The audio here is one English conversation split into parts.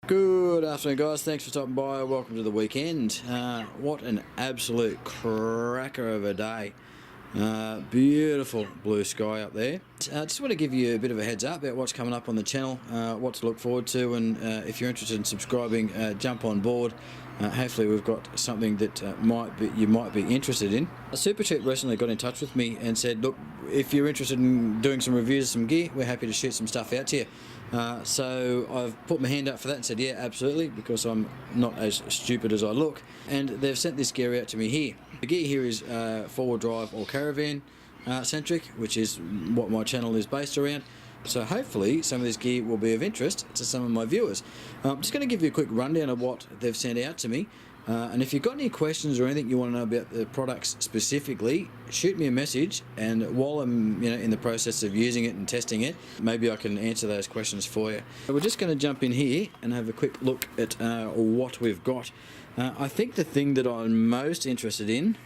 Good afternoon, guys. Thanks for stopping by. Welcome to the weekend. What an absolute cracker of a day. Beautiful blue sky up there. Just want to give you a bit of a heads up about what's coming up on the channel, what to look forward to, and if you're interested in subscribing, jump on board. Hopefully we've got something that you might be interested in. Supercheap recently got in touch with me and said, look, if you're interested in doing some reviews of some gear, we're happy to shoot some stuff out to you. So I've put my hand up for that and said, yeah, absolutely, because I'm not as stupid as I look. And they've sent this gear out to me here. The gear here is four-wheel drive or caravan centric, which is what my channel is based around. So hopefully some of this gear will be of interest to some of my viewers. I'm just going to give you a quick rundown of what they've sent out to me. And if you've got any questions or anything you want to know about the products specifically, shoot me a message, and while I'm in the process of using it and testing it, maybe I can answer those questions for you. So we're just going to jump in here and have a quick look at what we've got. I think the thing that I'm most interested in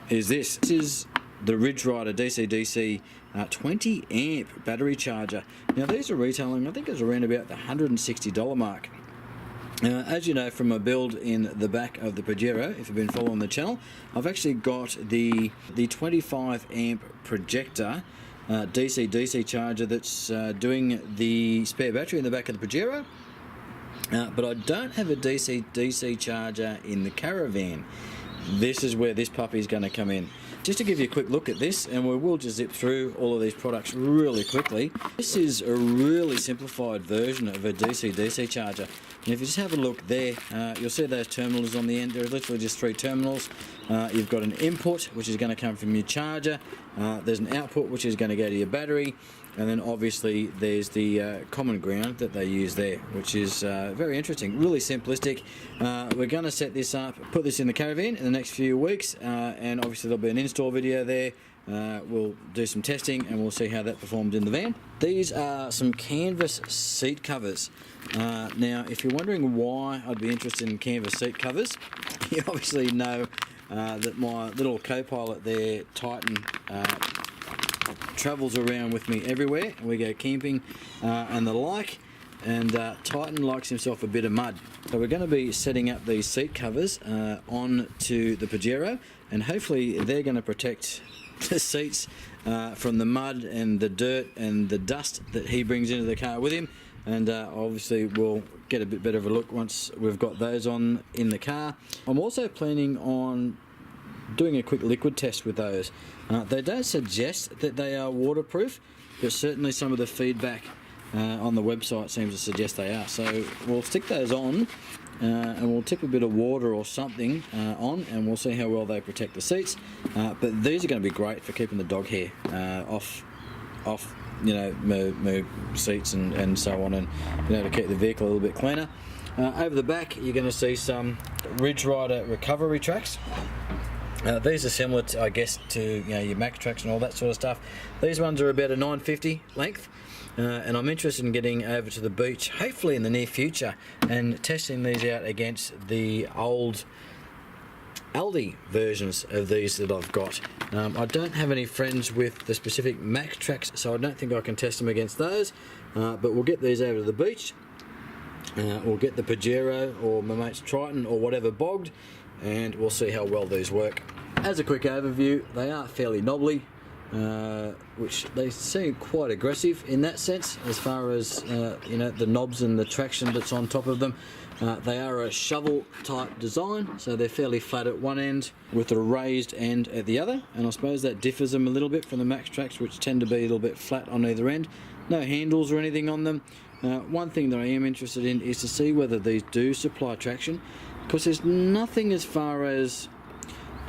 is this. This is the Ryder DC-DC 20 amp battery charger. Now these are retailing, I think it's around about the $160 mark. As you know from my build in the back of the Pajero, if you've been following the channel, I've actually got the 25 amp projector DC-DC charger that's doing the spare battery in the back of the Pajero. But I don't have a DC-DC charger in the caravan. This is where this puppy is going to come in. Just to give you a quick look at this, and we will just zip through all of these products really quickly. This is a really simplified version of a DC-DC charger. And if you just have a look there, you'll see those terminals on the end. There are literally just three terminals. You've got an input, which is going to come from your charger. There's an output, which is going to go to your battery. And then obviously there's the common ground that they use there, which is very interesting, really simplistic. We're going to set this up, put this in the caravan in the next few weeks, and obviously there'll be an install video there. We'll do some testing and we'll see how that performed in the van. These are some canvas seat covers. Now if you're wondering why I'd be interested in canvas seat covers, you obviously know that my little co-pilot there, Titan, travels around with me everywhere. We go camping and the like, and Titan likes himself a bit of mud. So we're going to be setting up these seat covers onto the Pajero, and hopefully they're going to protect the seats from the mud and the dirt and the dust that he brings into the car with him. And obviously we'll get a bit better of a look once we've got those on in the car. I'm also planning on doing a quick liquid test with those. They don't suggest that they are waterproof, but certainly some of the feedback on the website seems to suggest they are. So we'll stick those on and we'll tip a bit of water or something on, and we'll see how well they protect the seats. But these are going to be great for keeping the dog hair off my seats and so on, and to keep the vehicle a little bit cleaner. Over the back you're going to see some Ryder recovery tracks. These are similar to, I guess, to your Max tracks and all that sort of stuff. These ones are about a 950 length, and I'm interested in getting over to the beach, hopefully in the near future, and testing these out against the old Aldi versions of these that I've got. I don't have any friends with the specific Max tracks, so I don't think I can test them against those, but we'll get these over to the beach. We'll get the Pajero or my mate's Triton or whatever bogged, and we'll see how well these work. As a quick overview, they are fairly knobbly, which they seem quite aggressive in that sense, as far as the knobs and the traction that's on top of them. They are a shovel type design, so they're fairly flat at one end with a raised end at the other, and I suppose that differs them a little bit from the Max tracks, which tend to be a little bit flat on either end. No handles or anything on them. One thing that I am interested in is to see whether these do supply traction, because there's nothing as far as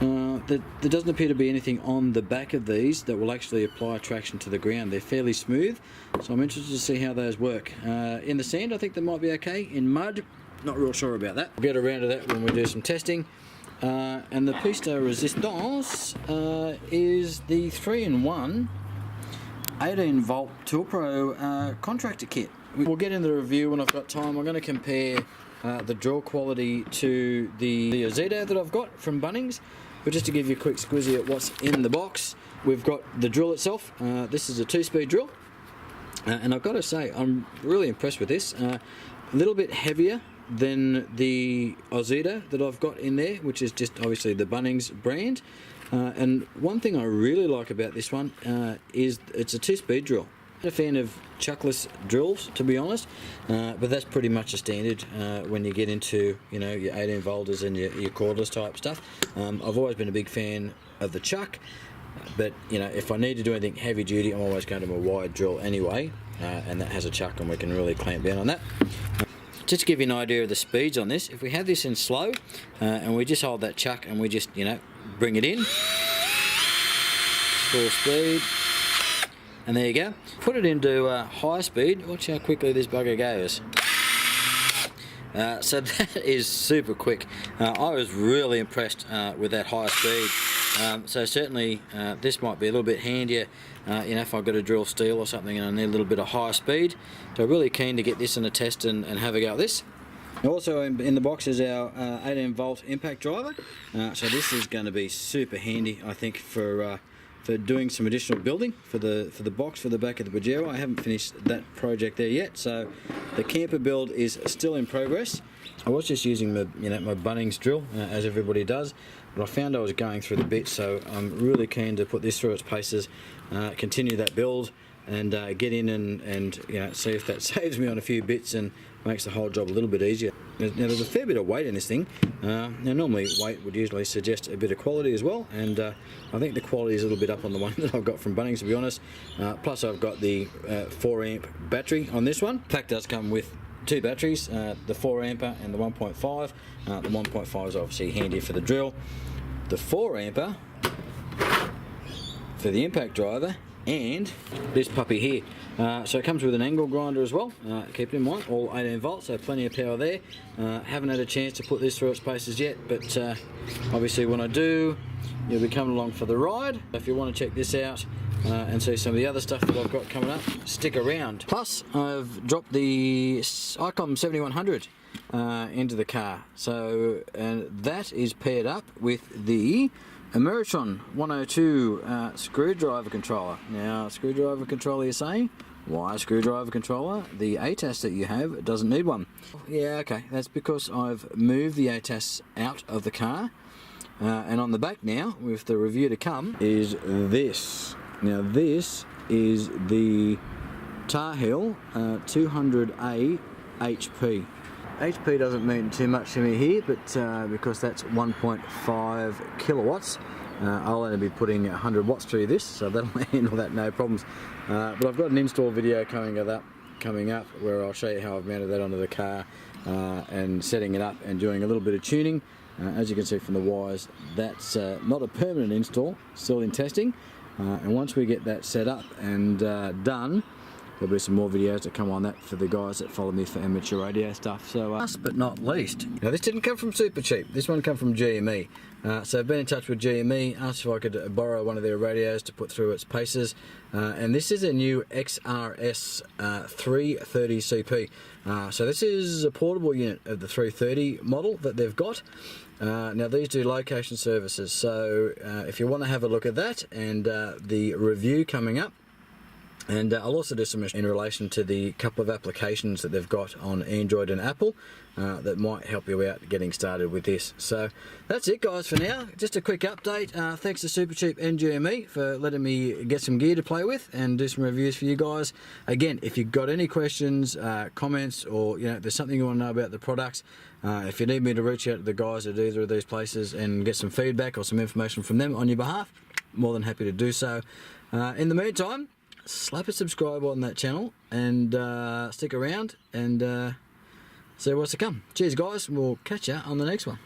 there doesn't appear to be anything on the back of these that will actually apply traction to the ground. They're fairly smooth, so I'm interested to see how those work. In the sand I think they might be okay. In mud, not real sure about that. We'll get around to that when we do some testing. And the piece de resistance is the 3-in-1 18 volt ToolPro Contractor kit. We'll get into the review when I've got time. I'm going to compare the drill quality to the Azito that I've got from Bunnings, but just to give you a quick squizzy at what's in the box, we've got the drill itself. This is a 2-speed drill, and I've got to say I'm really impressed with this. a little bit heavier than the Ozito that I've got in there, which is just obviously the Bunnings brand. And one thing I really like about this one is it's a 2-speed drill. I'm a fan of chuckless drills, to be honest, but that's pretty much a standard when you get into, you know, your 18 volters and your cordless type stuff. I've always been a big fan of the chuck, but you know, if I need to do anything heavy duty, I'm always going to a wide drill anyway, and that has a chuck, and we can really clamp down on that. Just to give you an idea of the speeds on this, if we have this in slow and we just hold that chuck and we just, you know, bring it in, full speed, and there you go. Put it into high speed, watch how quickly this bugger goes. So that is super quick. I was really impressed with that high speed. So certainly this might be a little bit handier, you know, if I've got to drill steel or something and I need a little bit of high speed. So really keen to get this in a test and have a go at this. Also in the box is our 18 volt impact driver. So this is going to be super handy, I think, for doing some additional building for the box for the back of the Pajero. I haven't finished that project there yet, so the camper build is still in progress. I was just using my Bunnings drill, as everybody does, but I found I was going through the bit, so I'm really keen to put this through its paces, continue that build, and get in and you know, see if that saves me on a few bits and makes the whole job a little bit easier. Now there's a fair bit of weight in this thing. Now normally weight would usually suggest a bit of quality as well, and I think the quality is a little bit up on the one that I've got from Bunnings, to be honest. Plus I've got the 4 amp battery on this one. The pack does come with 2 batteries, the 4 ampere and the 1.5. The 1.5 is obviously handy for the drill. The 4 ampere for the impact driver, and this puppy here. So it comes with an angle grinder as well. Keep in mind, all 18 volts, so plenty of power there. Haven't had a chance to put this through its paces yet, but obviously when I do, you'll be coming along for the ride. If you want to check this out and see some of the other stuff that I've got coming up, stick around. Plus, I've dropped the Icom 7100 into the car, so that is paired up with the Ameritron 102 screwdriver controller. Now, screwdriver controller, you're saying? Why a screwdriver controller? The ATAS that you have doesn't need one. Yeah, okay, that's because I've moved the ATAS out of the car, and on the back now, with the review to come, is this. Now this is the Tarheel 200A HP. HP doesn't mean too much to me here, but because that's 1.5 kilowatts, I'll only be putting 100 watts through this, so that'll handle that no problems. But I've got an install video coming up where I'll show you how I've mounted that onto the car and setting it up and doing a little bit of tuning. As you can see from the wires, that's not a permanent install, still in testing. And once we get that set up and done, there'll be some more videos that come on that for the guys that follow me for amateur radio stuff. So last but not least, now this didn't come from Supercheap, this one came from GME. So I've been in touch with GME, asked if I could borrow one of their radios to put through its paces, and this is a new XRS 330 CP. So this is a portable unit of the 330 model that they've got. Now these do location services, so if you want to have a look at that and the review coming up, and I'll also do some in relation to the couple of applications that they've got on Android and Apple that might help you out getting started with this. So that's it, guys, for now. Just a quick update. Thanks to Supercheap and GME for letting me get some gear to play with and do some reviews for you guys. Again, if you've got any questions, comments, or there's something you want to know about the products, if you need me to reach out to the guys at either of these places and get some feedback or some information from them on your behalf, more than happy to do so. In the meantime, slap a subscribe on that channel and stick around and see what's to come. Cheers, guys, and we'll catch you on the next one.